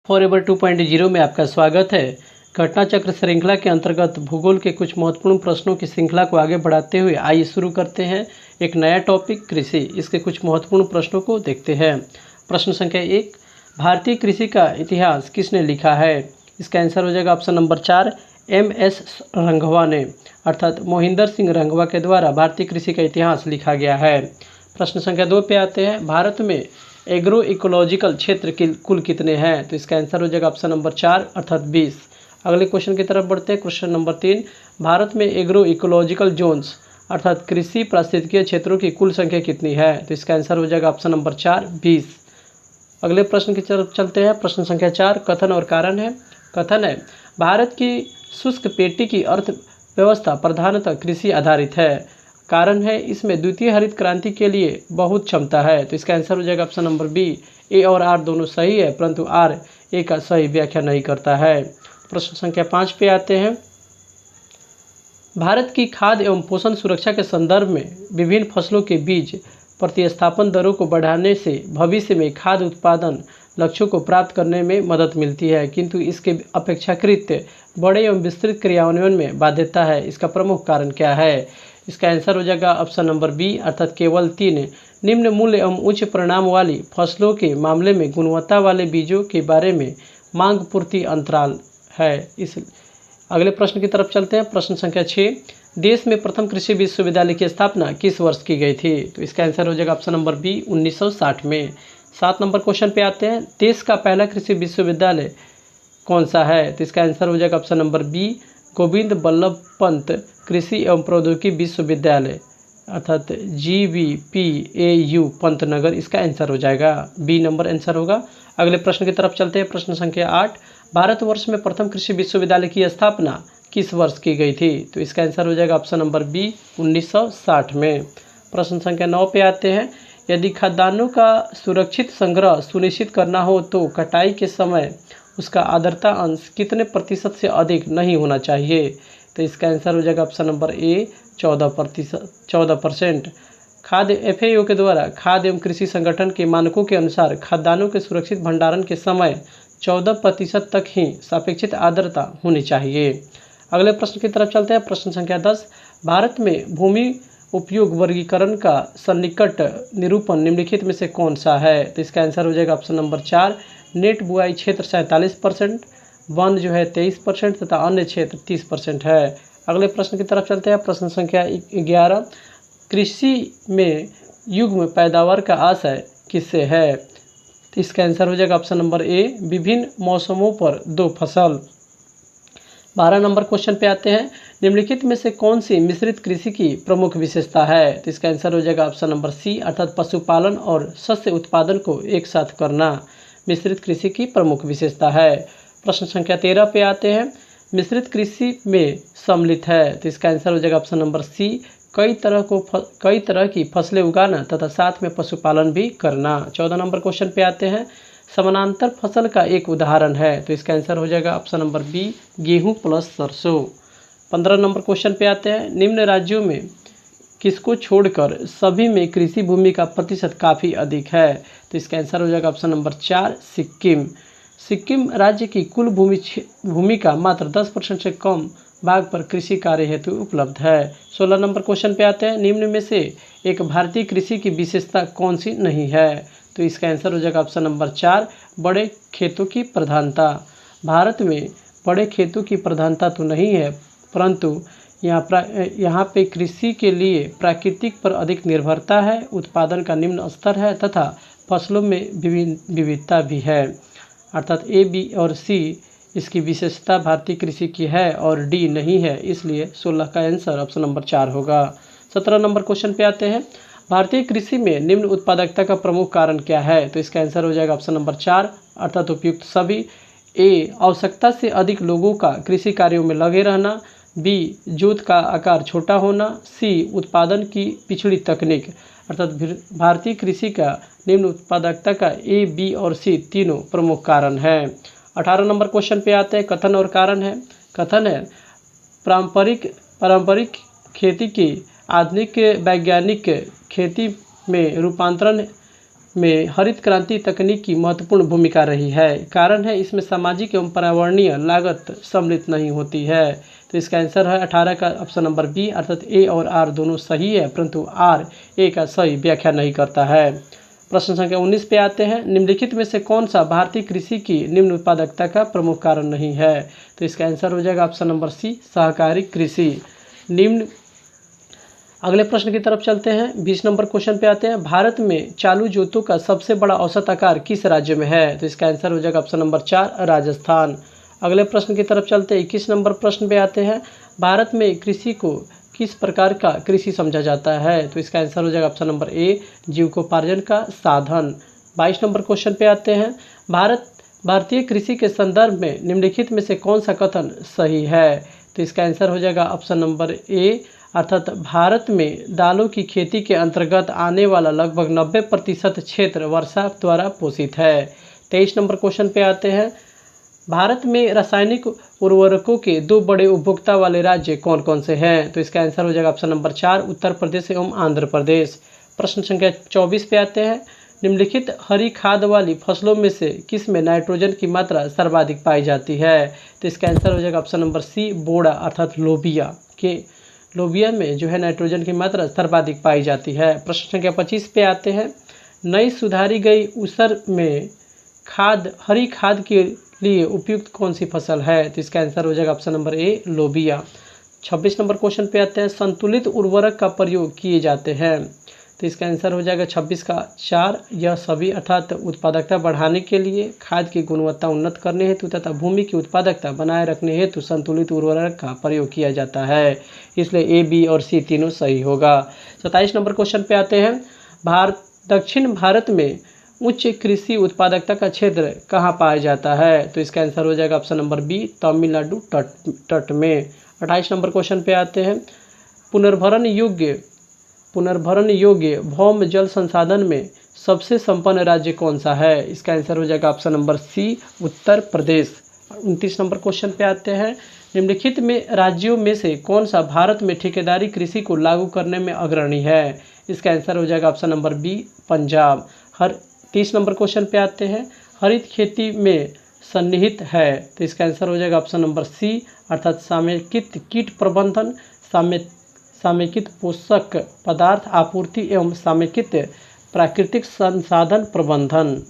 Forever 2.0 में आपका स्वागत है। घटना चक्र श्रृंखला के अंतर्गत भूगोल के कुछ महत्वपूर्ण प्रश्नों की श्रृंखला को आगे बढ़ाते हुए आइए शुरू करते हैं एक नया टॉपिक कृषि। इसके कुछ महत्वपूर्ण प्रश्नों को देखते हैं। प्रश्न संख्या 1, भारतीय कृषि का इतिहास किसने लिखा है? इसका आंसर हो जाएगा ऑप्शन नंबर 4, MS रंघवा ने, अर्थात मोहिंदर सिंह रंघवा के द्वारा भारतीय कृषि का इतिहास लिखा गया है। प्रश्न संख्या 2 पे आते हैं। भारत में एग्रो इकोलॉजिकल क्षेत्र कुल कितने हैं? तो इसका आंसर हो जाएगा ऑप्शन नंबर 4 अर्थात 20। अगले क्वेश्चन की तरफ बढ़ते हैं। क्वेश्चन नंबर 3, भारत में एग्रो इकोलॉजिकल जोन्स अर्थात कृषि पारिस्थितिकीय क्षेत्रों की कुल संख्या कितनी है? तो इसका आंसर हो जाएगा ऑप्शन नंबर 4 20। अगले प्रश्न की तरफ चलते हैं। प्रश्न संख्या 4, कथन और कारण है। कथन है, भारत की शुष्क पेटी की अर्थव्यवस्था प्रधानतः कृषि आधारित है। कारण है, इसमें द्वितीय हरित क्रांति के लिए बहुत क्षमता है। तो इसका आंसर हो जाएगा ऑप्शन नंबर बी। ए और आर दोनों सही है, परंतु आर ए का सही व्याख्या नहीं करता है। प्रश्न संख्या 5 पे आते हैं। भारत की खाद्य एवं पोषण सुरक्षा के संदर्भ में विभिन्न फसलों के बीच प्रतिस्थापन दरों को बढ़ाने से भविष्य में खाद्य उत्पादन लक्ष्यों को प्राप्त करने में मदद मिलती है, किंतु इसके अपेक्षाकृत बड़े एवं विस्तृत क्रियान्वयन में बाध्यता है। इसका प्रमुख कारण क्या है? इसका आंसर हो जाएगा ऑप्शन नंबर बी अर्थात केवल 3। निम्न मूल्य एवं उच्च परिणाम वाली फसलों के मामले में गुणवत्ता वाले बीजों के बारे में मांग पूर्ति अंतराल है। इस अगले प्रश्न की तरफ चलते हैं। प्रश्न संख्या 6, देश में प्रथम कृषि विश्वविद्यालय की स्थापना किस वर्ष की गई थी? तो इसका आंसर हो जाएगा ऑप्शन नंबर बी 1960 में। 7 नंबर क्वेश्चन पे आते हैं। देश का पहला कृषि विश्वविद्यालय कौन सा है? तो इसका आंसर हो जाएगा option number B Govind Ballabh Pant कृषि एवं प्रौद्योगिकी विश्वविद्यालय अर्थात GVPAU पंतनगर। इसका आंसर हो जाएगा बी नंबर आंसर होगा। अगले प्रश्न की तरफ चलते हैं। प्रश्न संख्या 8, भारतवर्ष में प्रथम कृषि विश्वविद्यालय की स्थापना किस वर्ष की गई थी? तो इसका आंसर हो जाएगा ऑप्शन नंबर बी 1960 में। प्रश्न संख्या 9 पे आते हैं। यदि खाद्यान्नों का सुरक्षित संग्रह सुनिश्चित करना हो तो कटाई के समय उसका आर्द्रता अंश कितने प्रतिशत से अधिक नहीं होना चाहिए? तो इसका आंसर हो जाएगा ऑप्शन नंबर ए 14%। खाद्य FAO के द्वारा खाद्य एवं कृषि संगठन के मानकों के अनुसार खाद्यान्नों के सुरक्षित भंडारण के समय 14% तक ही सापेक्षित आर्द्रता होनी चाहिए। अगले प्रश्न की तरफ चलते हैं। प्रश्न संख्या 10, भारत में भूमि उपयोग वर्गीकरण का सन्निकट निरूपण निम्नलिखित में से कौन सा है? तो इसका आंसर हो जाएगा ऑप्शन नंबर 4, नेट बुआई क्षेत्र 47%, वन जो है 23% तथा अन्य क्षेत्र 30% है। अगले प्रश्न की तरफ चलते हैं। प्रश्न संख्या 11, कृषि में युग्म पैदावार का आशय किससे है? तो इसका आंसर हो जाएगा ऑप्शन नंबर ए विभिन्न मौसमों पर 2 फसल। 12 नंबर क्वेश्चन पे आते हैं। निम्नलिखित में से कौन सी मिश्रित कृषि की प्रमुख विशेषता है? तो इसका आंसर हो जाएगा ऑप्शन नंबर सी अर्थात पशुपालन और शस्य उत्पादन को एक साथ करना मिश्रित कृषि की प्रमुख विशेषता है। प्रश्न संख्या 13 पे आते हैं। मिश्रित कृषि में सम्मिलित है। तो इसका आंसर हो जाएगा ऑप्शन नंबर सी कई तरह की फसलें उगाना तथा साथ में पशुपालन भी करना। 14 नंबर क्वेश्चन पे आते हैं। समानांतर फसल का एक उदाहरण है। तो इसका आंसर हो जाएगा ऑप्शन नंबर बी गेहूं प्लस सरसों। 15 नंबर क्वेश्चन पे आते हैं। निम्न राज्यों में किसको छोड़कर सभी में कृषि भूमि का प्रतिशत काफ़ी अधिक है? तो इसका आंसर हो जाएगा ऑप्शन नंबर 4 सिक्किम। सिक्किम राज्य की कुल भूमि का मात्र 10% से कम भाग पर कृषि कार्य हेतु उपलब्ध है। 16 नंबर क्वेश्चन पे आते हैं। निम्न में से एक भारतीय कृषि की विशेषता कौन सी नहीं है? तो इसका आंसर हो जाएगा ऑप्शन नंबर 4 बड़े खेतों की प्रधानता। भारत में बड़े खेतों की प्रधानता तो नहीं है, परंतु यहाँ पे कृषि के लिए प्राकृतिक पर अधिक निर्भरता है, उत्पादन का निम्न स्तर है तथा फसलों में विविधता भी है। अर्थात ए, बी और सी इसकी विशेषता भारतीय कृषि की है और डी नहीं है, इसलिए 16 का आंसर ऑप्शन नंबर 4 होगा। 17 नंबर क्वेश्चन पे आते हैं। भारतीय कृषि में निम्न उत्पादकता का प्रमुख कारण क्या है? तो इसका आंसर हो जाएगा ऑप्शन नंबर 4 अर्थात उपयुक्त सभी। ए, आवश्यकता से अधिक लोगों का कृषि कार्यों में लगे रहना, बी, जोत का आकार छोटा होना, सी, उत्पादन की पिछड़ी तकनीक। अर्थात भारतीय कृषि का निम्न उत्पादकता का ए, बी और सी तीनों प्रमुख कारण हैं। 18 नंबर क्वेश्चन पे आते हैं। कथन और कारण है। कथन है, पारंपरिक खेती की आधुनिक वैज्ञानिक खेती में रूपांतरण में हरित क्रांति तकनीक की महत्वपूर्ण भूमिका रही है। कारण है इसमें सामाजिक एवं पर्यावरणीय लागत सम्मिलित नहीं होती है। तो इसका आंसर है 18 का ऑप्शन नंबर बी, अर्थात ए और आर दोनों सही है, परंतु आर ए का सही व्याख्या नहीं करता है। प्रश्न संख्या 19 पे आते हैं। निम्नलिखित में से कौन सा भारतीय कृषि की निम्न उत्पादकता का प्रमुख कारण नहीं है? तो इसका आंसर हो जाएगा ऑप्शन नंबर सी, सहकारी कृषि। निम्न अगले प्रश्न की तरफ चलते हैं। 20 नंबर क्वेश्चन पे आते हैं। भारत में चालू जोतों का सबसे बड़ा औसत आकार किस राज्य में है? तो इसका आंसर हो जाएगा ऑप्शन नंबर 4, राजस्थान। अगले प्रश्न की तरफ चलते हैं। 21 नंबर प्रश्न पे आते हैं। भारत में कृषि को किस प्रकार का कृषि समझा जाता है? तो इसका आंसर हो जाएगा ऑप्शन नंबर ए, जीविकोपार्जन का साधन। 22 नंबर क्वेश्चन पे आते हैं। भारतीय कृषि के संदर्भ में निम्नलिखित में से कौन सा कथन सही है? तो इसका आंसर हो जाएगा ऑप्शन नंबर ए, अर्थात भारत में दालों की खेती के अंतर्गत आने वाला लगभग 90% क्षेत्र वर्षा द्वारा पोषित है। 23 नंबर क्वेश्चन पे आते हैं। भारत में रासायनिक उर्वरकों के 2 बड़े उपभोक्ता वाले राज्य कौन कौन से हैं? तो इसका आंसर हो जाएगा ऑप्शन नंबर 4, उत्तर प्रदेश एवं आंध्र प्रदेश। प्रश्न संख्या 24 पे आते हैं। निम्नलिखित हरी खाद वाली फसलों में से किस में नाइट्रोजन की मात्रा सर्वाधिक पाई जाती है? तो इसका आंसर हो जाएगा ऑप्शन नंबर सी, बोड़ा अर्थात लोबिया में जो है नाइट्रोजन की मात्रा सर्वाधिक पाई जाती है। प्रश्न संख्या 25 पे आते हैं। नई सुधारी गई ऊसर में हरी खाद के लिए उपयुक्त कौन सी फसल है? तो इसका आंसर हो जाएगा ऑप्शन नंबर ए, लोबिया। 26 नंबर क्वेश्चन पे आते हैं। संतुलित उर्वरक का प्रयोग किए जाते हैं? तो इसका आंसर हो जाएगा 26 का 4, यह सभी अर्थात उत्पादकता बढ़ाने के लिए, खाद की गुणवत्ता उन्नत करने हेतु तथा भूमि की उत्पादकता बनाए रखने हेतु संतुलित उर्वरक का प्रयोग किया जाता है। इसलिए ए, बी और सी तीनों सही होगा। 27 नंबर क्वेश्चन पे आते हैं। दक्षिण भारत में उच्च कृषि उत्पादकता का क्षेत्र कहाँ पाया जाता है? तो इसका आंसर हो जाएगा ऑप्शन नंबर बी, तमिलनाडु तट में। 28 नंबर क्वेश्चन पे आते हैं। पुनर्भरण योग्य भौम जल संसाधन में सबसे संपन्न राज्य कौन सा है? इसका आंसर हो जाएगा option number C, Uttar Pradesh. 29 number question पे आते हैं। निम्नलिखित में राज्यों में से कौन सा भारत में ठेकेदारी कृषि को लागू करने में अग्रणी है? इसका आंसर हो जाएगा option number B, Punjab. 30 number question पे आते हैं। हरित खेती में सन्निहित है? तो इसका आंसर हो जाएगा ऑप्शन नंबर सी, अर्थात समेकित कीट प्रबंधन, समेकित पोषक पदार्थ आपूर्ति एवं समेकित प्राकृतिक संसाधन प्रबंधन।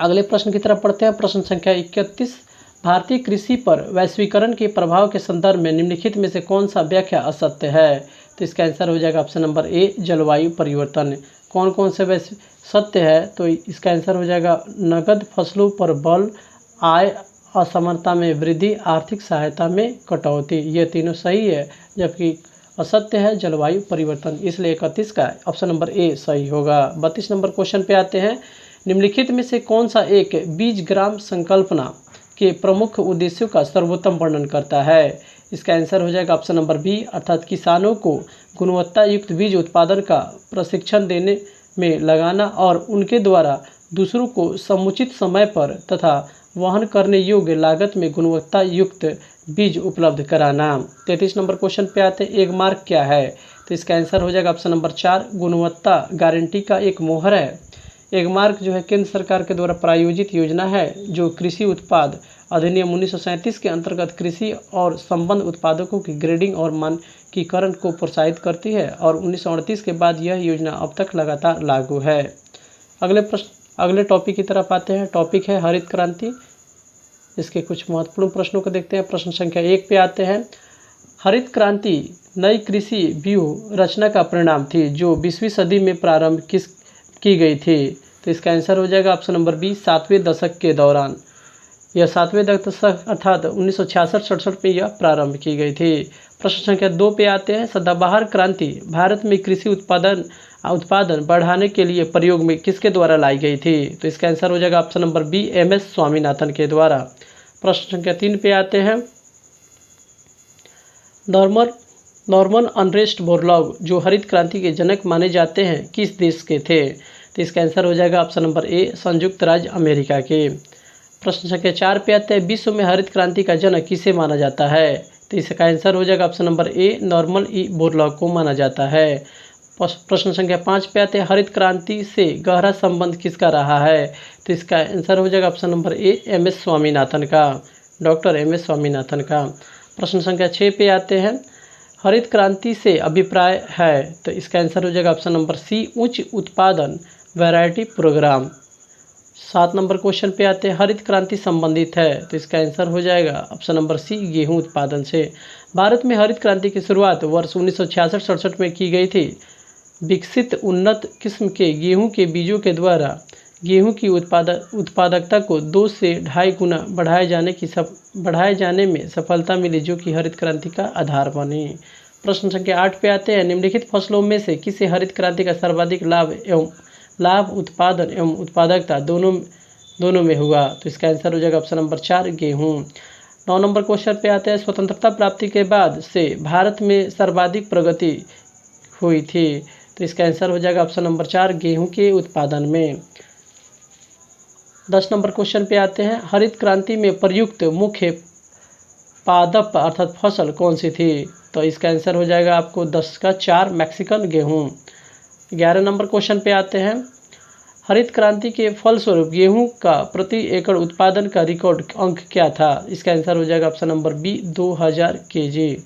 अगले प्रश्न की तरफ पढ़ते हैं। प्रश्न संख्या 31। भारतीय कृषि पर वैश्वीकरण के प्रभाव के संदर्भ में निम्नलिखित में से कौन सा व्याख्या असत्य है? तो इसका आंसर हो जाएगा ऑप्शन नंबर ए, जलवायु परिवर्तन। कौन कौन से सत्य है? तो इसका आंसर हो जाएगा नगद फसलों पर बल, आय असमता में वृद्धि, आर्थिक सहायता में कटौती, ये तीनों सही है, जबकि असत्य है जलवायु परिवर्तन। इसलिए 31 का ऑप्शन नंबर ए सही होगा। 32 नंबर क्वेश्चन पे आते हैं। निम्नलिखित में से कौन सा एक बीज ग्राम संकल्पना के प्रमुख उद्देश्यों का सर्वोत्तम वर्णन करता है? इसका आंसर हो जाएगा ऑप्शन नंबर बी, अर्थात किसानों को गुणवत्ता युक्त बीज उत्पादन का प्रशिक्षण देने में लगाना और उनके द्वारा दूसरों को समुचित समय पर तथा वहन करने योग्य लागत में गुणवत्ता युक्त बीज उपलब्ध कराना। 33 नंबर क्वेश्चन पे आते हैं। एगमार्क क्या है? तो इसका आंसर हो जाएगा ऑप्शन नंबर 4, गुणवत्ता गारंटी का एक मोहर है। एगमार्क जो है केंद्र सरकार के द्वारा प्रायोजित योजना है जो कृषि उत्पाद अधिनियम 1937 के अंतर्गत कृषि और संबद्ध उत्पादकों की ग्रेडिंग और मानकीकरण को प्रोत्साहित करती है और 1938 के बाद यह योजना अब तक लगातार लागू है। अगले टॉपिक की तरफ आते हैं। टॉपिक है हरित क्रांति। इसके कुछ महत्वपूर्ण प्रश्नों को देखते हैं। प्रश्न संख्या 1 पे आते हैं। हरित क्रांति नई कृषि व्यूह रचना का परिणाम थी जो 20वीं सदी में प्रारंभ की गई थी। तो इसका आंसर हो जाएगा ऑप्शन नंबर बी, 7वें दशक के दौरान। यह 7वें दशक अर्थात 1966-67 में यह प्रारंभ की गई थी। प्रश्न संख्या 2 पे आते हैं। सदाबहार क्रांति भारत में कृषि उत्पादन बढ़ाने के लिए प्रयोग में किसके द्वारा लाई गई थी? तो इसका आंसर हो जाएगा option number B, MS Swaminathan के द्वारा। प्रश्न संख्या 3 पे आते हैं। नॉर्मन अनरेस्ट बोरलॉग जो हरित क्रांति के जनक माने जाते हैं किस देश के थे? तो इसका आंसर हो जाएगा ऑप्शन नंबर ए, संयुक्त राज्य अमेरिका के। प्रश्न संख्या 4 पे आते हैं। विश्व में हरित क्रांति का जनक किसे माना जाता है? तो इसका आंसर हो जाएगा ऑप्शन नंबर ए, नॉर्मन ई बोरलॉग को माना जाता है। प्रश्न संख्या 5 पे आते हैं, हरित क्रांति से गहरा संबंध किसका रहा है? तो इसका आंसर हो जाएगा option number A, MS. Swaminathan का, डॉक्टर एम.एस. स्वामीनाथन का। प्रश्न संख्या 6 पे आते हैं, हरित क्रांति से अभिप्राय है? तो इसका आंसर हो जाएगा ऑप्शन नंबर सी, उच्च उत्पादन वैरायटी प्रोग्राम। 7 नंबर क्वेश्चन पे आते हैं, हरित क्रांति संबंधित है? तो इसका आंसर हो जाएगा ऑप्शन नंबर सी, गेहूं उत्पादन से। भारत में हरित क्रांति की शुरुआत वर्ष 1966-67 में की गई थी। विकसित उन्नत किस्म के गेहूं के बीजों के द्वारा गेहूं की उत्पादकता को 2 से 2.5 गुना बढ़ाए जाने में सफलता मिली, जो कि हरित क्रांति का आधार बनी। प्रश्न संख्या 8 पे आते हैं, निम्नलिखित फसलों में से किसे हरित क्रांति का सर्वाधिक लाभ उत्पादन एवं उत्पादकता दोनों में हुआ? तो इसका आंसर हो जाएगा ऑप्शन नंबर 4, गेहूं। 9 नंबर क्वेश्चन पे आते हैं, स्वतंत्रता प्राप्ति के बाद से भारत में सर्वाधिक प्रगति हुई थी? तो इसका आंसर हो जाएगा ऑप्शन नंबर 4, गेहूं के उत्पादन में। 10 नंबर क्वेश्चन पे आते हैं, हरित क्रांति में प्रयुक्त मुख्य पादप अर्थात फसल कौन सी थी? तो इसका आंसर हो जाएगा आपको 10 का 4, मैक्सिकन गेहूं। 11 नंबर क्वेश्चन पे आते हैं, हरित क्रांति के फलस्वरूप गेहूं का प्रति एकड़ उत्पादन का रिकॉर्ड अंक क्या था? इसका आंसर हो जाएगा option number B, 2000 kg।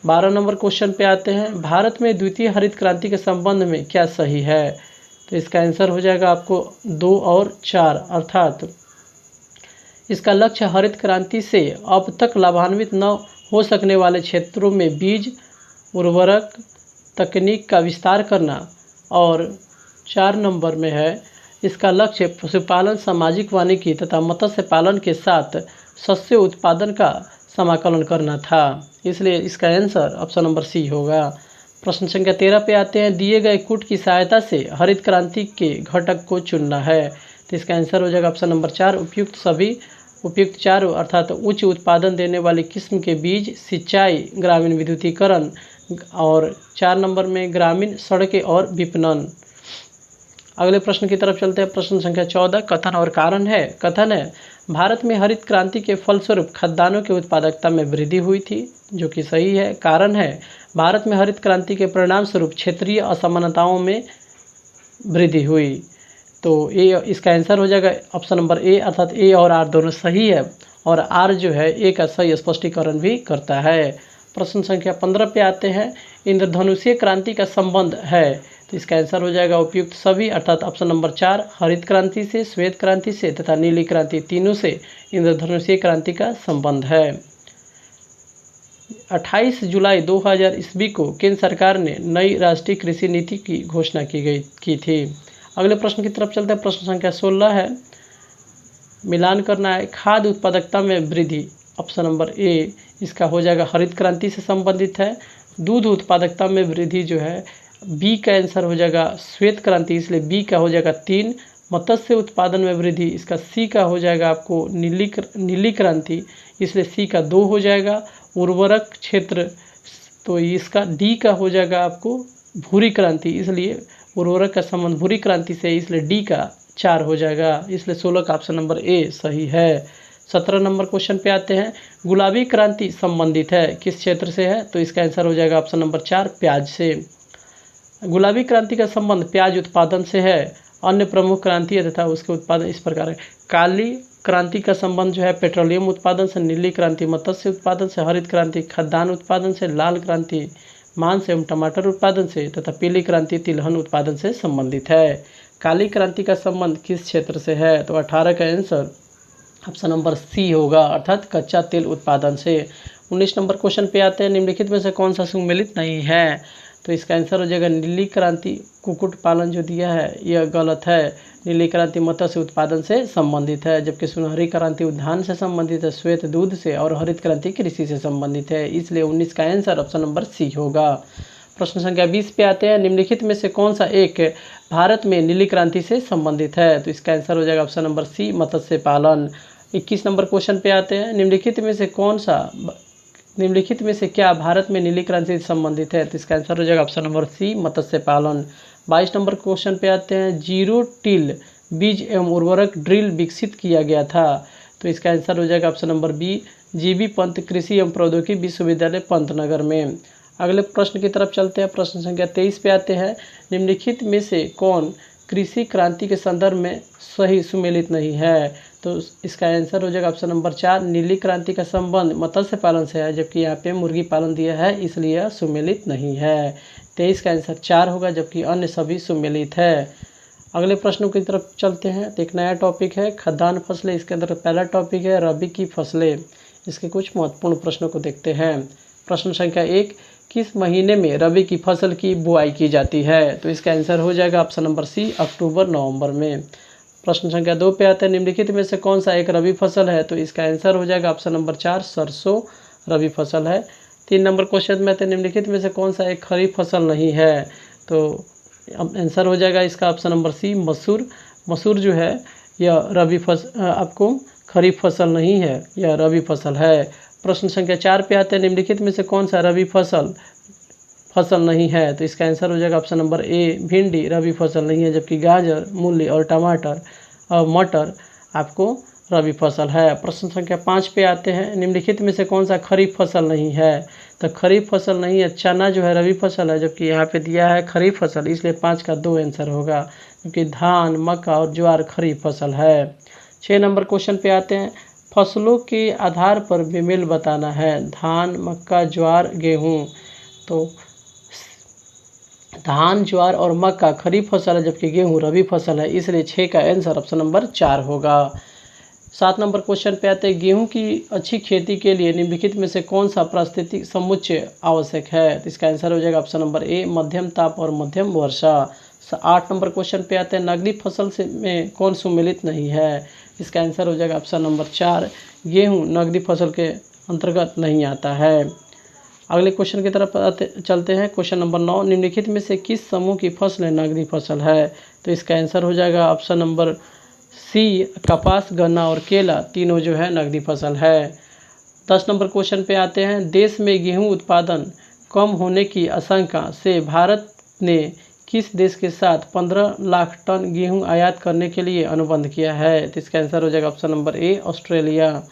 12 number question पे आते हैं, भारत में द्वितीय हरित क्रांति के संबंध में क्या सही है? तो इसका आंसर हो जाएगा आपको 2 और 4, अर्थात इसका लक्ष्य हरित क्रांति से अब तक लाभान्वित न हो सकने वाले क्षेत्रों में बीज उर्वरक तकनीक का विस्तार करना, और 4 नंबर में है, इसका लक्ष्य पशुपालन, सामाजिक वानिकी तथा मत्स्य पालन के साथ शस्य उत्पादन का समाकलन करना था। इसलिए इसका आंसर ऑप्शन नंबर सी होगा। प्रश्न संख्या 13 पे आते हैं, दिए गए कूट की सहायता से हरित क्रांति के घटक को चुनना है? तो इसका आंसर हो जाएगा ऑप्शन नंबर 4, उपयुक्त चारों, अर्थात उच्च उत्पादन देने वाली किस्म के बीज, सिंचाई, ग्रामीण विद्युतीकरण, और 4 नंबर में ग्रामीण सड़कें और विपणन। अगले प्रश्न की तरफ चलते हैं। प्रश्न संख्या 14, कथन और कारण है। कथन है, भारत में हरित क्रांति के फलस्वरूप खाद्यान्नों की उत्पादकता में वृद्धि हुई थी, जो कि सही है। कारण है, भारत में हरित क्रांति के परिणाम स्वरूप क्षेत्रीय असमानताओं में वृद्धि हुई। तो ए, इसका आंसर हो जाएगा ऑप्शन नंबर ए, अर्थात ए और आर दोनों सही है, और आर जो है ए का सही स्पष्टीकरण भी करता है। प्रश्न संख्या 15 पे आते हैं, इंद्रधनुषीय क्रांति का संबंध है? तो इसका आंसर हो जाएगा उपयुक्त सभी, अर्थात ऑप्शन नंबर 4, हरित क्रांति से, श्वेत क्रांति से तथा नीली क्रांति, तीनों से इंद्रधनुषीय क्रांति का संबंध है। 28 जुलाई 2000 ईस्वी को केंद्र सरकार ने नई राष्ट्रीय कृषि नीति की घोषणा की थी। अगले प्रश्न की तरफ चलते हैं। प्रश्न संख्या 16 है, मिलान करना है, खाद्य उत्पादकता में वृद्धि, ऑप्शन नंबर ए, इसका हो जाएगा हरित क्रांति से संबंधित है। दूध उत्पादकता में वृद्धि जो है, बी का आंसर हो जाएगा श्वेत क्रांति, इसलिए बी का हो जाएगा 3। मत्स्य उत्पादन में वृद्धि, इसका सी का हो जाएगा आपको नीली क्रांति, इसलिए सी का 2 हो जाएगा। उर्वरक क्षेत्र, तो इसका डी का हो जाएगा आपको भूरी क्रांति, इसलिए उर्वरक का संबंध भूरी क्रांति से, इसलिए डी का 4 हो जाएगा, इसलिए 16 का ऑप्शन नंबर ए सही है। 17 नंबर क्वेश्चन पे आते हैं, गुलाबी क्रांति संबंधित है, किस क्षेत्र से है? तो इसका आंसर हो जाएगा ऑप्शन नंबर 4, प्याज से। गुलाबी क्रांति का संबंध प्याज उत्पादन से है। अन्य प्रमुख क्रांति तथा उसके उत्पादन इस प्रकार है। काली क्रांति का संबंध जो है पेट्रोलियम उत्पादन से, नीली क्रांति मत्स्य उत्पादन से, हरित क्रांति खाद्यान्न उत्पादन से, लाल क्रांति मांस एवं टमाटर उत्पादन से तथा पीली क्रांति तिलहन उत्पादन से संबंधित है। काली क्रांति का संबंध किस क्षेत्र से है? तो 18 का आंसर ऑप्शन नंबर सी होगा, अर्थात कच्चा तेल उत्पादन से। 19 नंबर क्वेश्चन पे आते हैं, निम्नलिखित में से कौन सा सुमेलित नहीं है? तो इसका आंसर हो जाएगा नीली क्रांति कुक्कुट पालन जो दिया है यह गलत है। नीली क्रांति मत्स्य उत्पादन से संबंधित है, जबकि सुनहरी क्रांति उद्यान से संबंधित है, श्वेत दूध से, और हरित क्रांति कृषि से संबंधित है, इसलिए 19 का आंसर ऑप्शन नंबर सी होगा। प्रश्न संख्या 20 पे आते हैं, निम्नलिखित में से कौन सा एक भारत में नीली क्रांति से संबंधित है? तो इसका आंसर हो जाएगा ऑप्शन नंबर सी, मत्स्य पालन। 21 नंबर क्वेश्चन पे आते हैं, निम्नलिखित में से क्या भारत में नीली क्रांति से संबंधित है? तो इसका आंसर हो जाएगा ऑप्शन नंबर सी, मत्स्य पालन। 22 नंबर क्वेश्चन पे आते हैं, जीरो टिल बीज एवं उर्वरक ड्रिल विकसित किया गया था। तो इसका आंसर हो जाएगा option number B, GB Pant कृषि एवं प्रौद्योगिकी विश्वविद्यालय पंतनगर में। अगले प्रश्न की तरफ चलते हैं। प्रश्न संख्या 23 पे आते हैं। निम्नलिखित में से कौन कृषि क्रांति के संदर्भ में सही सुमेलित नहीं है? तो इसका आंसर हो जाएगा ऑप्शन नंबर 4, नीली क्रांति का संबंध मत्स्य पालन से है, जबकि यहाँ पे मुर्गी पालन दिया है, इसलिए यह सुमेलित नहीं है। 23 का आंसर 4 होगा, जबकि अन्य सभी सुमेलित है। अगले प्रश्नों की तरफ चलते हैं। तो एक नया टॉपिक है खाद्यान्न फसलें। इसके अंदर पहला टॉपिक है रबी की फसलें। इसके कुछ महत्वपूर्ण प्रश्नों को देखते हैं। प्रश्न संख्या 1, किस महीने में रबी की फसल की बुआई की जाती है? तो इसका आंसर हो जाएगा ऑप्शन नंबर सी, अक्टूबर नवंबर में। प्रश्न संख्या 2 पे आते हैं। निम्नलिखित में से कौन सा एक रबी फसल है? तो इसका आंसर हो जाएगा ऑप्शन नंबर 4, सरसों रबी फसल है। 3 नंबर क्वेश्चन में आते हैं। निम्नलिखित में से कौन सा एक खरीफ फसल नहीं है? तो आंसर हो जाएगा इसका ऑप्शन नंबर सी, मसूर। मसूर जो है यह रबी फसल, आपको खरीफ फसल नहीं है, यह रबी फसल है। प्रश्न संख्या 4 पे आते हैं। निम्नलिखित में से कौन सा रबी फसल नहीं है? तो इसका आंसर हो जाएगा ऑप्शन नंबर ए, भिंडी रबी फसल नहीं है, जबकि गाजर, मूली और टमाटर और मटर आपको रबी फसल है। प्रश्न संख्या 5 पे आते हैं। निम्नलिखित में से कौन सा खरीफ फसल नहीं है? तो खरीफ फसल नहीं है, चना जो है रबी फसल है, जबकि यहाँ पे दिया है खरीफ फसल, इसलिए 5 का 2 आंसर होगा, क्योंकि धान, मक्का और ज्वार खरीफ फसल है। 6 नंबर क्वेश्चन पे आते हैं। फसलों के आधार पर बेमेल बताना है। धान, मक्का, ज्वार, गेहूँ। तो धान, ज्वार और मक्का खरीफ फसल है, जबकि गेहूँ रबी फसल है, इसलिए 6 का आंसर ऑप्शन नंबर 4 होगा। 7 नंबर क्वेश्चन पे आते हैं। गेहूं की अच्छी खेती के लिए निम्नलिखित में से कौन सा पारिस्थितिक समुच्चय आवश्यक है? तो इसका आंसर हो जाएगा ऑप्शन नंबर ए, मध्यम ताप और मध्यम वर्षा। 8 नंबर क्वेश्चन पे आते हैं। नगदी फसल से में कौन सुमेलित नहीं है? इसका आंसर हो जाएगा ऑप्शन नंबर 4, गेहूँ नगदी फसल के अंतर्गत नहीं आता है। अगले क्वेश्चन की तरफ चलते हैं। क्वेश्चन नंबर 9, निम्नलिखित में से किस समूह की फसलें नगदी फसल है? तो इसका आंसर हो जाएगा ऑप्शन नंबर सी, कपास, गन्ना और केला, तीनों जो है नगदी फसल है। 10 नंबर क्वेश्चन पे आते हैं। देश में गेहूं उत्पादन कम होने की आशंका से भारत ने किस देश के साथ 15 लाख टन गेहूं आयात करने के लिए अनुबंध किया है? तो इसका आंसर हो जाएगा ऑप्शन नंबर ए, ऑस्ट्रेलिया।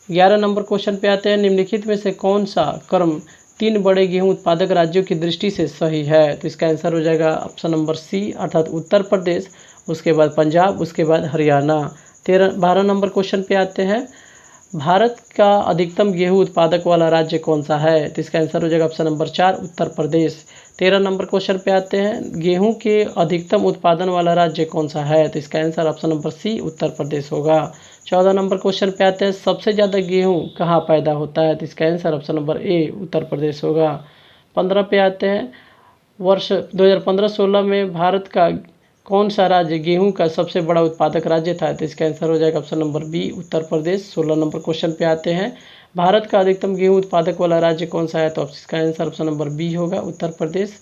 11 नंबर क्वेश्चन पे आते हैं। निम्नलिखित में से कौन सा क्रम 3 बड़े गेहूं उत्पादक राज्यों की दृष्टि से सही है? तो इसका आंसर हो जाएगा ऑप्शन नंबर सी, अर्थात उत्तर प्रदेश, उसके बाद पंजाब, उसके बाद हरियाणा। 12 नंबर क्वेश्चन पे आते हैं। भारत का अधिकतम गेहूं उत्पादक वाला राज्य कौन सा है? तो इसका आंसर हो जाएगा option number 4, Uttar Pradesh. 13 number question पे आते हैं। गेहूं के अधिकतम उत्पादन वाला राज्य कौन सा है? तो इसका answer option number C, Uttar Pradesh होगा। 14 नंबर क्वेश्चन पे आते हैं। सबसे ज़्यादा गेहूं कहाँ पैदा होता है? तो इसका आंसर ऑप्शन नंबर ए, उत्तर प्रदेश होगा। 15 पे आते हैं। वर्ष 2015-16 में भारत का कौन सा राज्य गेहूं का सबसे बड़ा उत्पादक राज्य था? तो इसका आंसर हो जाएगा option number B, Uttar Pradesh. 16 number question पे आते हैं। भारत का अधिकतम गेहूं उत्पादक वाला राज्य कौन सा है? तो इसका आंसर ऑप्शन नंबर बी होगा, उत्तर प्रदेश।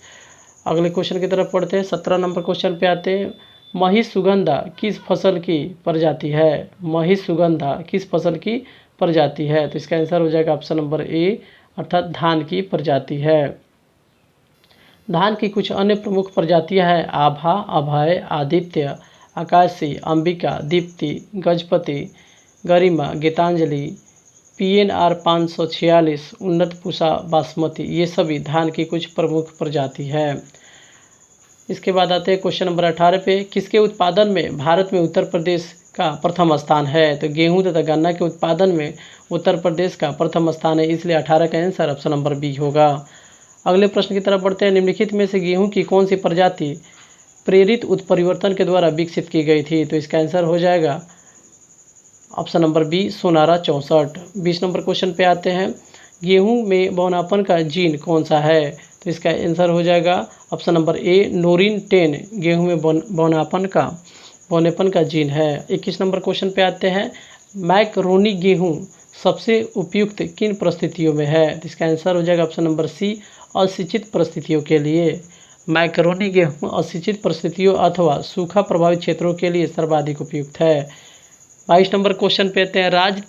अगले क्वेश्चन की तरफ पढ़ते हैं। 17 नंबर क्वेश्चन पे आते हैं। महिसुगंधा किस फसल की प्रजाति है? महिसुगंधा किस फसल की प्रजाति है? तो इसका आंसर हो जाएगा ऑप्शन नंबर ए, अर्थात धान की प्रजाति है। धान की कुछ अन्य प्रमुख प्रजातियां हैं। आभा, अभय, आदित्य, आकाशी, अंबिका, दीप्ति, गजपति, गरिमा, गीतांजलि, PNR 546, उन्नत पूसा, बासमती, ये सभी धान की कुछ प्रमुख प्रजाति है। इसके बाद आते हैं क्वेश्चन नंबर 18 पे। किसके उत्पादन में भारत में उत्तर प्रदेश का प्रथम स्थान है? तो गेहूं तथा गन्ना के उत्पादन में उत्तर प्रदेश का प्रथम स्थान है, इसलिए 18 का आंसर ऑप्शन नंबर बी होगा। अगले प्रश्न की तरफ बढ़ते हैं। निम्नलिखित में से गेहूं की कौन सी प्रजाति प्रेरित उत्परिवर्तन के द्वारा विकसित की गई थी? तो इसका आंसर हो जाएगा ऑप्शन नंबर बी, सोनारा 64। 20 नंबर क्वेश्चन पे आते हैं। गेहूं में बौनापन का जीन कौन सा है? तो इसका आंसर हो जाएगा ऑप्शन नंबर ए, नोरिन 10 गेहूं में बौनेपन का जीन है। 21 नंबर क्वेश्चन पे आते हैं। मैकरोनी गेहूं सबसे उपयुक्त किन परिस्थितियों में है? तो इसका आंसर हो जाएगा ऑप्शन नंबर सी, असिंचित परिस्थितियों के लिए। मैकरोनी गेहूं असिंचित परिस्थितियों अथवा सूखा प्रभावित क्षेत्रों के लिए सर्वाधिक उपयुक्त है। 22 नंबर क्वेश्चन पे आते हैं। राज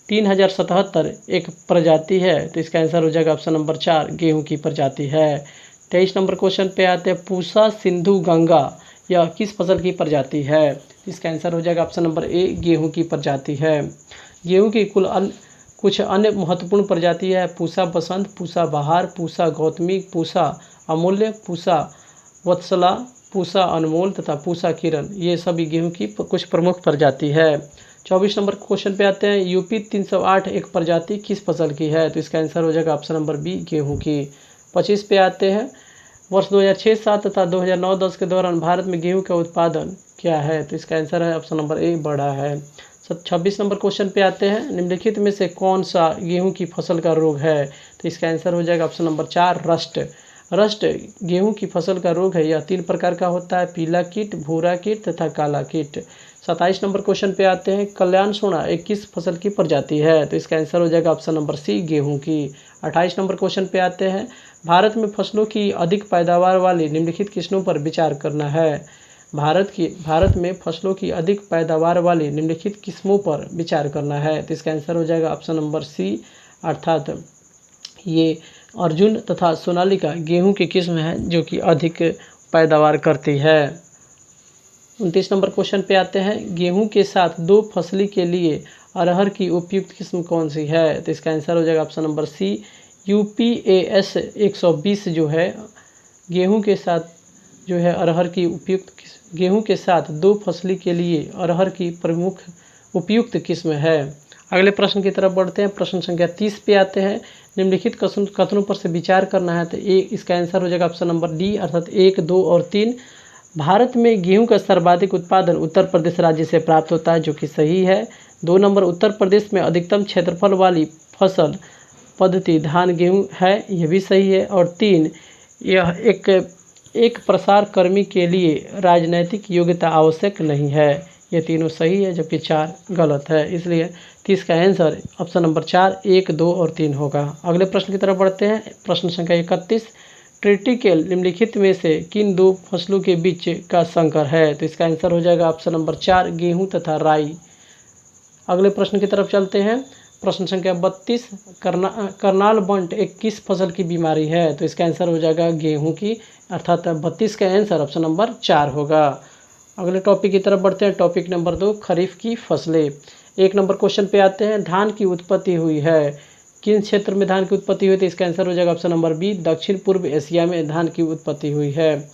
3077 एक प्रजाति है, तो इसका आंसर हो जाएगा ऑप्शन नंबर 4, गेहूं की प्रजाति है। 23 नंबर क्वेश्चन पे आते हैं। पूसा, सिंधु, गंगा यह किस फसल की प्रजाति है? इसका आंसर हो जाएगा ऑप्शन नंबर ए, गेहूं की प्रजाति है। गेहूं की कुछ अन्य महत्वपूर्ण प्रजाति है पूसा बसंत, पूसा बहार, पूसा गौतमी, पूसा अमूल्य, पूसा वत्सला, पूसा अनमोल तथा पूसा किरण। ये सभी गेहूं की कुछ प्रमुख प्रजाति है। 24 नंबर क्वेश्चन पे आते हैं। यूपी 308 एक प्रजाति किस फसल की है? तो इसका आंसर हो जाएगा ऑप्शन नंबर बी गेहूं की। 25 पे आते हैं। वर्ष 2006-07 तथा 2009-10 के दौरान भारत में गेहूं का उत्पादन क्या है? तो इसका आंसर है ऑप्शन नंबर ए बढ़ा है। 26 नंबर क्वेश्चन पे आते हैं। निम्नलिखित में से कौन सा गेहूं की फसल का रोग है? तो इसका आंसर हो जाएगा ऑप्शन नंबर 4 रस्ट। रस्ट गेहूं की फसल का रोग है। यह 3 प्रकार का होता है, पीला कीट, भूरा कीट तथा काला कीट। 27 नंबर क्वेश्चन पे आते हैं। कल्याण सोना एक किस फसल की प्रजाति है? तो इसका आंसर हो जाएगा ऑप्शन नंबर सी गेहूं की। 28 नंबर क्वेश्चन पे आते हैं। भारत में फसलों की अधिक पैदावार वाली निम्नलिखित किस्मों पर विचार करना है। भारत में फसलों की अधिक पैदावार वाली निम्नलिखित किस्मों पर विचार करना है। तो इसका आंसर हो जाएगा ऑप्शन नंबर सी, अर्थात ये अर्जुन तथा सोनालिका गेहूं की किस्म है जो कि अधिक पैदावार करती है। 29 नंबर क्वेश्चन पे आते हैं। गेहूं के साथ 2 फसली के लिए अरहर की उपयुक्त किस्म कौन सी है? तो इसका आंसर हो जाएगा ऑप्शन नंबर सी UPAS 120 जो है गेहूं के साथ जो है अरहर की उपयुक्त गेहूं के साथ 2 फसली के लिए अरहर की प्रमुख उपयुक्त किस्म है। अगले प्रश्न की तरफ बढ़ते हैं। प्रश्न संख्या 30 पे आते हैं। निम्नलिखित कथनों पर से विचार करना है। तो इसका आंसर हो जाएगा ऑप्शन नंबर डी, अर्थात 1, 2 और 3। भारत में गेहूं का सर्वाधिक उत्पादन उत्तर प्रदेश राज्य से प्राप्त होता है, जो कि सही है। 2 नंबर, उत्तर प्रदेश में अधिकतम क्षेत्रफल वाली फसल पद्धति धान गेहूं है, यह भी सही है। और 3, यह एक प्रसार कर्मी के लिए राजनैतिक योग्यता आवश्यक नहीं है। ये तीनों सही है, जबकि 4 गलत है। इसलिए 30 का आंसर ऑप्शन नंबर 4, 1, 2 और 3 होगा। अगले प्रश्न की तरफ बढ़ते हैं। प्रश्न संख्या 31। ट्रिटिकेल निम्नलिखित में से किन 2 फसलों के बीच का संकर है? तो इसका आंसर हो जाएगा ऑप्शन नंबर 4 गेहूं तथा राई। अगले प्रश्न की तरफ चलते हैं। प्रश्न संख्या 32। करनाल बंट एक किस फसल की बीमारी है? तो इसका आंसर हो जाएगा गेहूं की, अर्थात 32 का आंसर ऑप्शन नंबर 4 होगा। अगले टॉपिक की तरफ बढ़ते हैं। टॉपिक नंबर 2 खरीफ की फसलें। 1 नंबर क्वेश्चन पे आते हैं। धान की उत्पत्ति हुई है किन क्षेत्र में? धान की उत्पत्ति हुई थी? इसका आंसर हो जाएगा ऑप्शन नंबर बी दक्षिण पूर्व एशिया में धान की उत्पत्ति हुई है।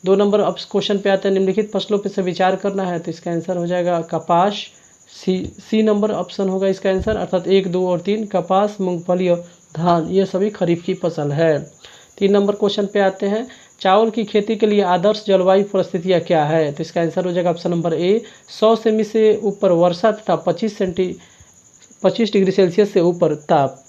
2 नंबर अब क्वेश्चन पे आते हैं। निम्नलिखित फसलों पर से विचार करना है। तो इसका आंसर हो जाएगा कपास। सी नंबर ऑप्शन होगा इसका आंसर, अर्थात 1, 2 और 3। कपास, मूंगफली और धान ये सभी खरीफ की फसल है। 3 नंबर क्वेश्चन पे आते हैं। चावल की खेती के लिए आदर्श जलवायु परिस्थितियाँ क्या है? तो इसका आंसर हो जाएगा ऑप्शन नंबर ए 100 सेमी से ऊपर वर्षा तथा 25 डिग्री सेल्सियस से ऊपर ताप।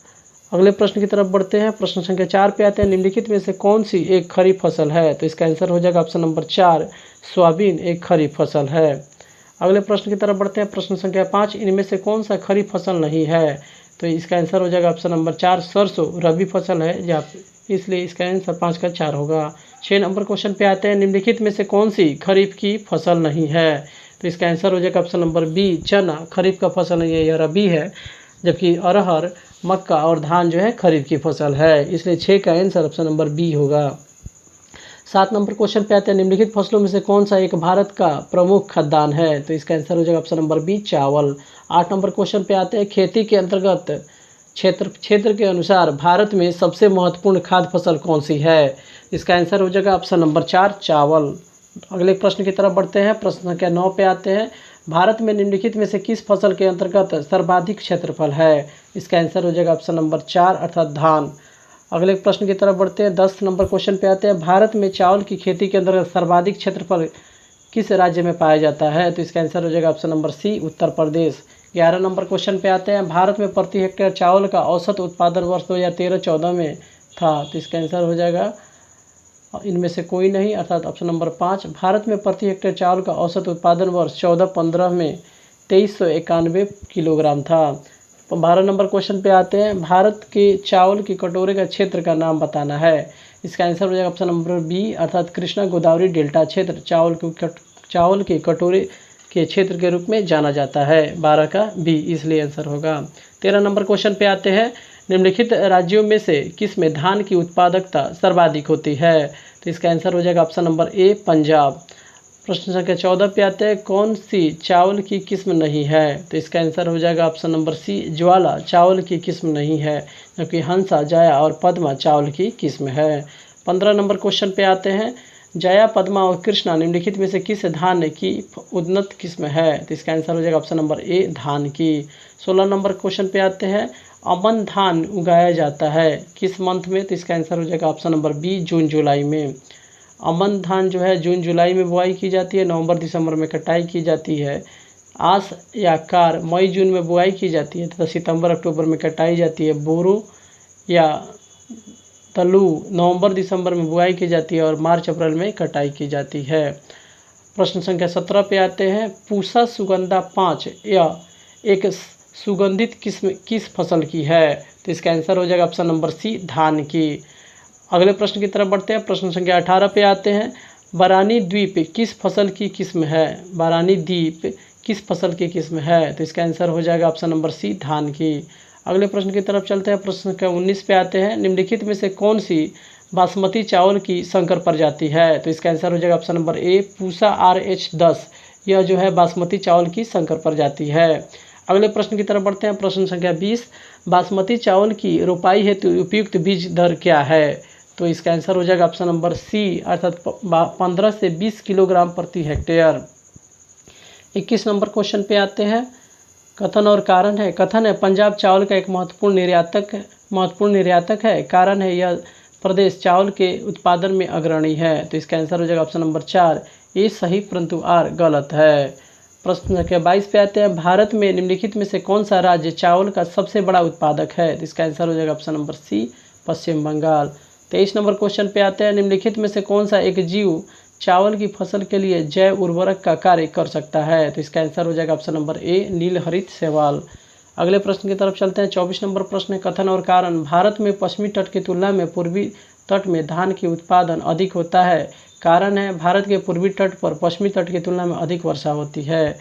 अगले प्रश्न की तरफ बढ़ते हैं। प्रश्न संख्या 4 पे आते हैं। निम्नलिखित में से कौन सी एक खरीफ फसल है? तो इसका आंसर हो जाएगा ऑप्शन नंबर 4 सोयाबीन एक खरीफ फसल है। अगले प्रश्न की तरफ बढ़ते हैं। प्रश्न संख्या 5। इनमें से कौन सा खरीफ फसल नहीं है? तो इसका आंसर हो जाएगा ऑप्शन नंबर 4 सरसों रबी फसल है, इसलिए इसका आंसर 5 का 4 होगा। 6 नंबर क्वेश्चन पे आते हैं। निम्नलिखित में से कौन सी खरीफ की फसल नहीं है? तो इसका आंसर हो जाएगा ऑप्शन नंबर बी चना खरीफ का फसल नहीं है, यह रबी है, जबकि अरहर, मक्का और धान जो है खरीफ की फसल है। इसलिए 6 का आंसर ऑप्शन नंबर बी होगा। 7 नंबर क्वेश्चन पे आते हैं। निम्नलिखित फसलों में से कौन सा एक भारत का प्रमुख खाद्यान्न है? तो इसका आंसर हो जाएगा ऑप्शन नंबर बी चावल। 8 नंबर क्वेश्चन पे आते हैं। खेती के अंतर्गत क्षेत्र के अनुसार भारत में सबसे महत्वपूर्ण खाद्य फसल कौन सी है? इसका आंसर हो जाएगा ऑप्शन नंबर 4 चावल। अगले प्रश्न की तरफ बढ़ते हैं। प्रश्न संख्या 9 पे आते हैं। भारत में निम्नलिखित में से किस फसल के अंतर्गत सर्वाधिक क्षेत्रफल है? इसका आंसर हो जाएगा ऑप्शन नंबर 4 अर्थात धान। अगले प्रश्न की तरफ बढ़ते हैं। 10 नंबर क्वेश्चन पे आते हैं। भारत में चावल की खेती के अंतर्गत सर्वाधिक क्षेत्रफल किस राज्य में पाया जाता है? तो इसका आंसर हो जाएगा option number C Uttar Pradesh. 11 number question पे आते हैं। भारत में प्रति हेक्टेयर चावल का औसत उत्पादन वर्ष 2013-14 में था, तो इसका आंसर हो जाएगा इनमें से कोई नहीं, अर्थात ऑप्शन नंबर 5। भारत में प्रति हेक्टेयर चावल का औसत उत्पादन वर्ष 14-15 में 2391 किलोग्राम था। 12 नंबर क्वेश्चन पे आते हैं। भारत के चावल की कटोरे का क्षेत्र का नाम बताना है। इसका आंसर हो जाएगा ऑप्शन नंबर बी अर्थात कृष्णा गोदावरी डेल्टा क्षेत्र चावल के कटोरे के क्षेत्र के रूप में जाना जाता है। 12 का बी इसलिए आंसर होगा। 13 नंबर क्वेश्चन पे आते हैं। निम्नलिखित राज्यों में से किस में धान की उत्पादकता सर्वाधिक होती है? तो इसका आंसर हो जाएगा ऑप्शन नंबर ए पंजाब। प्रश्न संख्या 14 पे आते हैं, कौन सी चावल की किस्म नहीं है? तो इसका आंसर हो जाएगा ऑप्शन नंबर सी, ज्वाला चावल की किस्म नहीं है, जबकि हंसा, जया और पद्मा चावल की किस्म है। 15 नंबर क्वेश्चन पे आते हैं, जया, पद्मा और कृष्णा निम्नलिखित में से किस धान की उन्नत किस्म है? तो इसका आंसर हो जाएगा ऑप्शन नंबर ए, धान की। 16 नंबर क्वेश्चन पे आते हैं, अमन धान उगाया जाता है किस मंथ में? तो इसका आंसर हो जाएगा ऑप्शन नंबर बी, जून जुलाई में। अमन धान जो है जून जुलाई में बुआई की जाती है, नवंबर दिसंबर में कटाई की जाती है। आस या कार मई जून में बुआई की जाती है तथा सितंबर अक्टूबर में कटाई जाती है। बोरू या तलू नवंबर दिसंबर में बुआई की जाती है और मार्च अप्रैल में कटाई की जाती है। प्रश्न संख्या 17 पे आते हैं, पूसा सुगंधा 5 या एक सुगंधित किस्म किस फसल की है? तो इसका आंसर हो जाएगा ऑप्शन नंबर सी, धान की। अगले प्रश्न की तरफ बढ़ते हैं। प्रश्न संख्या 18 पे आते हैं, बारानी द्वीप किस फसल की किस्म है? बारानी द्वीप किस फसल की किस्म है? तो इसका आंसर हो जाएगा ऑप्शन नंबर सी, धान की। अगले प्रश्न की तरफ चलते हैं। प्रश्न संख्या 19 पे आते हैं, निम्नलिखित में से कौन सी बासमती चावल की संकर प्रजाति है? तो इसका आंसर हो जाएगा ऑप्शन नंबर ए, पूसा RH10। यह जो है बासमती चावल की संकर प्रजाति है। अगले प्रश्न की तरफ बढ़ते हैं। प्रश्न संख्या 20, बासमती चावल की रोपाई हेतु उपयुक्त बीज दर क्या है? तो इसका आंसर हो जाएगा ऑप्शन नंबर सी, अर्थात 15 से 20 किलोग्राम प्रति हेक्टेयर। 21 नंबर क्वेश्चन पे आते हैं, कथन और कारण है। कथन है, पंजाब चावल का एक महत्वपूर्ण निर्यातक है। कारण है, यह प्रदेश चावल के उत्पादन में अग्रणी है। तो इसका आंसर हो जाएगा ऑप्शन नंबर 4, ये सही परंतु आर गलत है। प्रश्न संख्या 22 पे आते हैं, भारत में निम्नलिखित में से कौन सा राज्य चावल का सबसे बड़ा उत्पादक है? तो इसका आंसर हो जाएगा ऑप्शन नंबर सी, पश्चिम बंगाल। 23 नंबर क्वेश्चन पे आते हैं, निम्नलिखित में से कौन सा एक जीव चावल की फसल के लिए जैव उर्वरक का कार्य कर सकता है? तो इसका आंसर हो जाएगा ऑप्शन नंबर ए, नीलहरित शैवाल। अगले प्रश्न की तरफ चलते हैं। 24 नंबर प्रश्न है, कथन और कारण। भारत में पश्चिमी तट की तुलना में पूर्वी तट में धान की उत्पादन अधिक होता है। कारण है, भारत के पूर्वी तट पर पश्चिमी तट की तुलना में अधिक वर्षा होती है।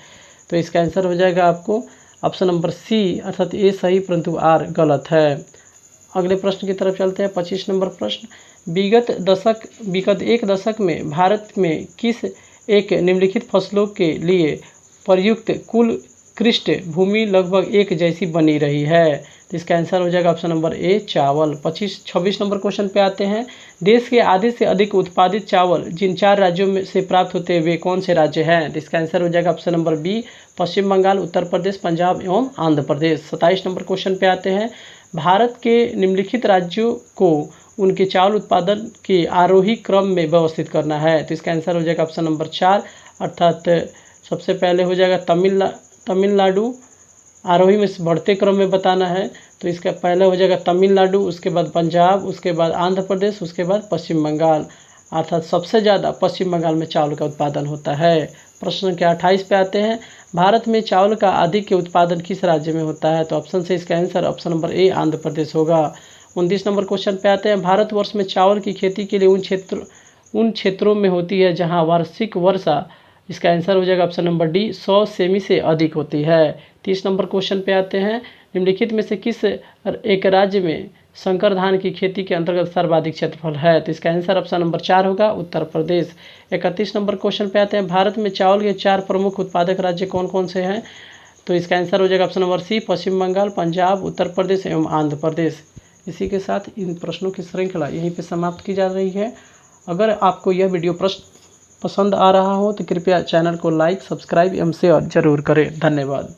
तो इसका आंसर हो जाएगा आपको ऑप्शन नंबर सी, अर्थात ए सही परंतु आर गलत है। अगले प्रश्न की तरफ चलते हैं। 25 नंबर प्रश्न, विगत एक दशक में भारत में किस एक निम्नलिखित फसलों के लिए प्रयुक्त कुल कृष्ट भूमि लगभग एक जैसी बनी रही है? तो इसका आंसर हो जाएगा ऑप्शन नंबर ए, चावल। 26 नंबर क्वेश्चन पे आते हैं, देश के आधे से अधिक उत्पादित चावल जिन 4 राज्यों में से प्राप्त होते हैं वे कौन से राज्य हैं? तो इसका आंसर हो जाएगा ऑप्शन नंबर बी, पश्चिम बंगाल, उत्तर प्रदेश, पंजाब एवं आंध्र प्रदेश। 27 नंबर क्वेश्चन पे आते हैं, भारत के निम्नलिखित राज्यों को उनके चावल उत्पादन के आरोही क्रम में व्यवस्थित करना है। तो इसका आंसर हो जाएगा ऑप्शन नंबर 4, अर्थात सबसे पहले हो जाएगा तमिलनाडु, आरोही में बढ़ते क्रम में बताना है। तो इसका पहले हो जाएगा तमिलनाडु, उसके बाद पंजाब, उसके बाद आंध्र प्रदेश, उसके बाद पश्चिम बंगाल, अर्थात सबसे ज़्यादा पश्चिम बंगाल में चावल का उत्पादन होता है। प्रश्न संख्या 28 पे आते हैं, भारत में चावल का अधिक उत्पादन किस राज्य में होता है? तो ऑप्शन से इसका answer option number A, Andhra Pradesh होगा। 29 नंबर क्वेश्चन पे आते हैं, भारतवर्ष में चावल की खेती के लिए उन क्षेत्रों में होती है जहां वार्षिक वर्षा, इसका आंसर हो जाएगा ऑप्शन नंबर डी, 100 सेमी से अधिक होती है। 30 नंबर क्वेश्चन पे आते हैं, निम्नलिखित में से किस एक राज्य में संकर धान की खेती के अंतर्गत सर्वाधिक क्षेत्रफल है? तो इसका आंसर ऑप्शन नंबर 4 होगा, उत्तर प्रदेश। 31 नंबर क्वेश्चन पे आते हैं, भारत में चावल के 4 प्रमुख उत्पादक राज्य कौन कौन से हैं? तो इसका आंसर हो जाएगा ऑप्शन नंबर सी, पश्चिम बंगाल, पंजाब, उत्तर प्रदेश एवं आंध्र प्रदेश। इसी के साथ इन प्रश्नों की श्रृंखला यहीं पे समाप्त की जा रही है। अगर आपको यह वीडियो प्रश्न पसंद आ रहा हो तो कृपया चैनल को लाइक, सब्सक्राइब एवं शेयर जरूर करें। धन्यवाद।